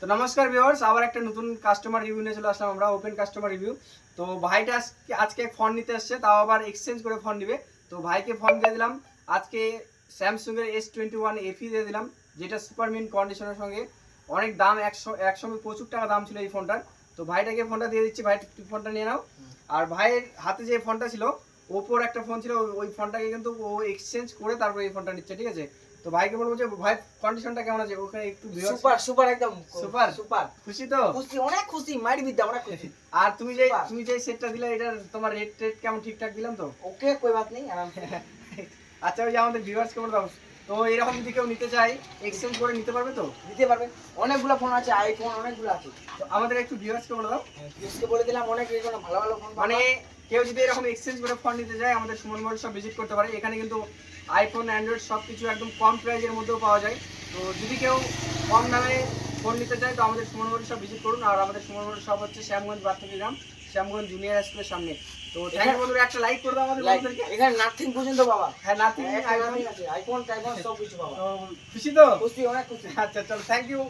তো নমস্কার ভিউয়ার্স, আবার একটা নতুন কাস্টমার রিভিউ নিয়ে চলে আসলাম আমরা, ওপেন কাস্টমার রিভিউ। তো ভাইটা আজকে ফোন নিতে আসছে, তাও আবার এক্সচেঞ্জ করে ফোন নিবে। তো ভাইকে ফোন দিয়ে দিলাম আজকে স্যামসাং এর S21 FE দিয়ে দিলাম, যেটা সুপার মিন কন্ডিশনের সঙ্গে। অনেক দাম, একসময় প্রচুর টাকা দাম ছিল এই ফোনটার। তো ভাইটাকে ফোনটা দিয়ে দিচ্ছি, ভাই ফোনটা নিয়ে নাও। আর ভাইয়ের হাতে যে ফোনটা ছিল, ওপোর একটা ফোন ছিল, ওই ফোনটাকে কিন্তু ও এক্সচেঞ্জ করে তারপর এই ফোনটা নিচ্ছে, ঠিক আছে। তো ভাইকে বলবো যে ভাই কন্ডিশনটা কেমন আছে, ওখানে একটু সুপার সুপার একদম সুপার সুপার। খুশি তো? খুশি, অনেক খুশি, মাইর বিদ্যা অনেক খুশি। আর তুমি যে সেটটা দিলে, এটার তোমার রেট কেমন ঠিকঠাক দিলাম তো? ওকে, कोई बात नहीं, आराम से। আচ্ছা, ওই যে আমাদের ভিউয়ার্স কে বলে দাও, তো এরকম যদি কেউ নিতে চায় এক্সচেঞ্জ করে নিতে পারবে তো? দিতে পারবে, অনেকগুলো ফোন আছে, আইফোন অনেকগুলো আছে। তো আমাদের একটু ভিউয়ার্স কে বলে দাও, আজকে বলে দিলাম অনেক এরকম ভালো ভালো ফোন মানে কেউ যদি এরকম এক্সচেঞ্জ করে ফোন নিতে চায় আমাদের সুমন মোবাইল শপ ভিজিট করতে পারে। এখানে কিন্তু আইফোন, অ্যান্ড্রয়েড সব কিছু একদম কম প্রাইসের মধ্যেও পাওয়া যায়। তো যদি কেউ কম দামে ফোন নিতে চায় তো আমাদের সুমন মোবাইল শপ ভিজিট করুন। আর আমাদের সুমন মোবাইল শপ হচ্ছে শ্যামগঞ্জ বাত্তগ্রাম, শ্যামগঞ্জ জুনিয়র স্কুলের সামনে। তো থ্যাংক ইউ বন্ধুরা, একটা লাইক করে দাও আমাদের বন্ধুদেরকে। এখানে নাথিং পর্যন্ত বাবা। হ্যাঁ, নাথিং আছে, আইফোন টাইফোন সব কিছু বাবা। তো খুশি তো? খুশি, অনেক খুশি। আচ্ছা চলো, থ্যাংক ইউ।